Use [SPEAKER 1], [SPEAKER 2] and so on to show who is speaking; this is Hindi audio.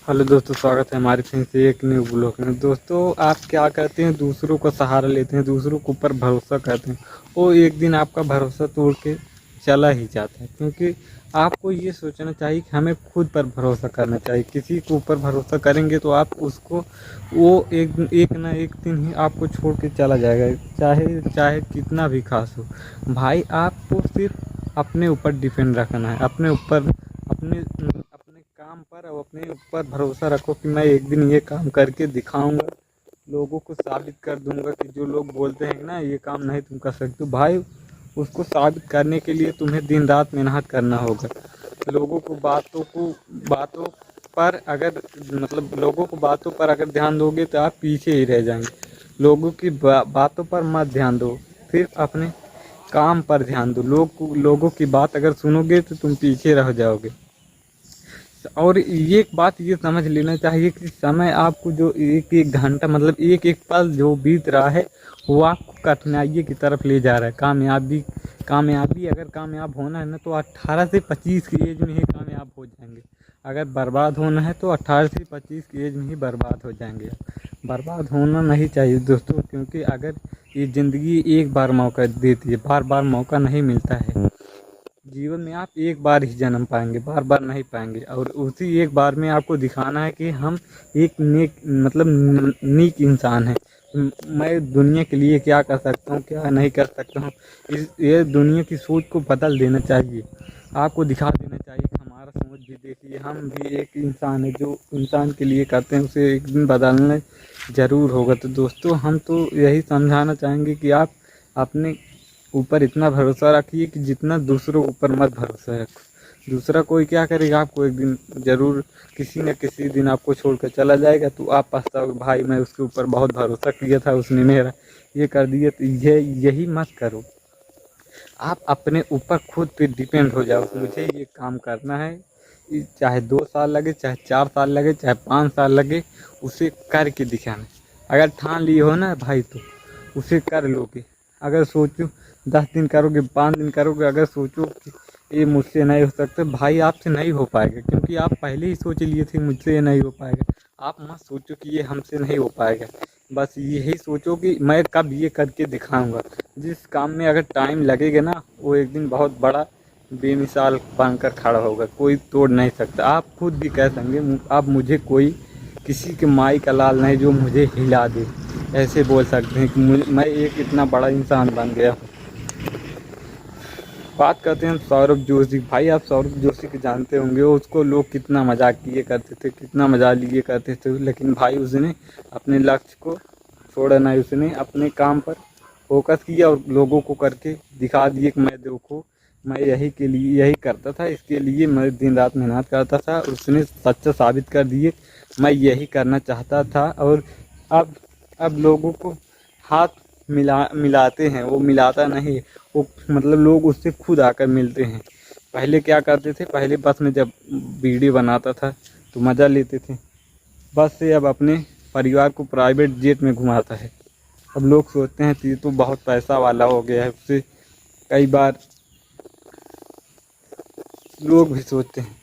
[SPEAKER 1] हेलो दोस्तों, स्वागत है हमारे फिर से एक न्यू ब्लॉग में। दोस्तों, आप क्या करते हैं, दूसरों का सहारा लेते हैं, दूसरों के ऊपर भरोसा करते हैं, वो एक दिन आपका भरोसा तोड़ के चला ही जाता है। क्योंकि आपको ये सोचना चाहिए कि हमें खुद पर भरोसा करना चाहिए। किसी के ऊपर भरोसा करेंगे तो आप उसको वो एक ना एक दिन ही आपको छोड़ के चला जाएगा, चाहे चाहे कितना भी खास हो। भाई, आपको सिर्फ अपने ऊपर डिपेंड रखना है, अपने ऊपर, अपने अपने काम पर और अपने ऊपर भरोसा रखो कि मैं एक दिन ये काम करके दिखाऊंगा, लोगों को साबित कर दूंगा कि जो लोग बोलते हैं ना ये काम नहीं तुम कर सकते हो, भाई उसको साबित करने के लिए तुम्हें दिन रात मेहनत करना होगा। लोगों को बातों पर अगर लोगों को बातों पर अगर ध्यान दोगे तो आप पीछे ही रह जाएंगे। लोगों की बातों पर मत ध्यान दो, सिर्फ अपने काम पर ध्यान दो। लोगों की बात अगर सुनोगे तो तुम पीछे रह जाओगे। और ये एक बात ये समझ लेना चाहिए कि समय आपको जो एक एक घंटा एक एक पल जो बीत रहा है वो आपको कठिनाइयों की तरफ ले जा रहा है। कामयाबी अगर कामयाब होना है ना तो 18 से 25 की एज में ही कामयाब हो जाएंगे। अगर बर्बाद होना है तो 18 से 25 की एज में ही बर्बाद हो जाएंगे। बर्बाद होना नहीं चाहिए दोस्तों, क्योंकि अगर ये ज़िंदगी एक बार मौका देती है, बार बार मौका नहीं मिलता है। जीवन में आप एक बार ही जन्म पाएंगे, बार बार नहीं पाएंगे। और उसी एक बार में आपको दिखाना है कि हम एक नीक इंसान हैं। मैं दुनिया के लिए क्या कर सकता हूँ, क्या नहीं कर सकता हूँ, ये दुनिया की सोच को बदल देना चाहिए। आपको दिखा देना चाहिए कि हमारा सोच भी देखिए, हम भी एक इंसान है, जो इंसान के लिए करते हैं उसे एक दिन बदलना ज़रूर होगा। तो दोस्तों, हम तो यही समझाना चाहेंगे कि आप अपने ऊपर इतना भरोसा रखिए कि जितना दूसरों के ऊपर मत भरोसा रखो। दूसरा कोई क्या करेगा, आपको एक दिन ज़रूर किसी न किसी दिन आपको छोड़कर चला जाएगा तो आप पछताओगे, भाई मैं उसके ऊपर बहुत भरोसा किया था, उसने मेरा ये कर दिया। तो यही मत करो। आप अपने ऊपर खुद पे डिपेंड हो जाओ, मुझे ये काम करना है, चाहे 2 साल लगे, चाहे 4 साल लगे, चाहे 5 साल लगे, उसे करके दिखाना। अगर ठान लिए हो ना भाई तो उसे कर लोगे। अगर सोचो 10 दिन करोगे, 5 दिन करोगे, अगर सोचो कि ये मुझसे नहीं हो सकता, भाई आपसे नहीं हो पाएगा, क्योंकि आप पहले ही सोच लिए थे मुझसे ये नहीं हो पाएगा। आप मत सोचो कि ये हमसे नहीं हो पाएगा, बस यही सोचो कि मैं कब ये करके दिखाऊंगा। जिस काम में अगर टाइम लगेगा ना वो एक दिन बहुत बड़ा बेमिसाल बनकर खड़ा होगा, कोई तोड़ नहीं सकता। आप खुद भी कह सकेंगे, अब मुझे कोई किसी के माई का लाल नहीं जो मुझे हिला दे, ऐसे बोल सकते हैं कि मैं एक इतना बड़ा इंसान बन गया हूँ। बात करते हैं सौरभ जोशी। भाई, आप सौरभ जोशी को जानते होंगे, उसको लोग कितना मजाक किए करते थे, कितना मजाक लिए करते थे, लेकिन भाई उसने अपने लक्ष्य को छोड़ा नहीं, उसने अपने काम पर फोकस किया और लोगों को करके दिखा दिए कि मैं देखो, मैं यही के लिए यही करता था, इसके लिए मैं दिन रात मेहनत करता था। उसने सच्चा साबित कर दिए मैं यही करना चाहता था। और अब अब लोगों को हाथ मिलाते हैं, वो मिलाता नहीं, वो लोग उससे खुद आकर मिलते हैं। पहले क्या करते थे, पहले बस में जब वीडियो बनाता था तो मज़ा लेते थे, बस से अब अपने परिवार को प्राइवेट जेट में घुमाता है। अब लोग सोचते हैं कि ये तो बहुत पैसा वाला हो गया है, उससे कई बार लोग भी सोचते हैं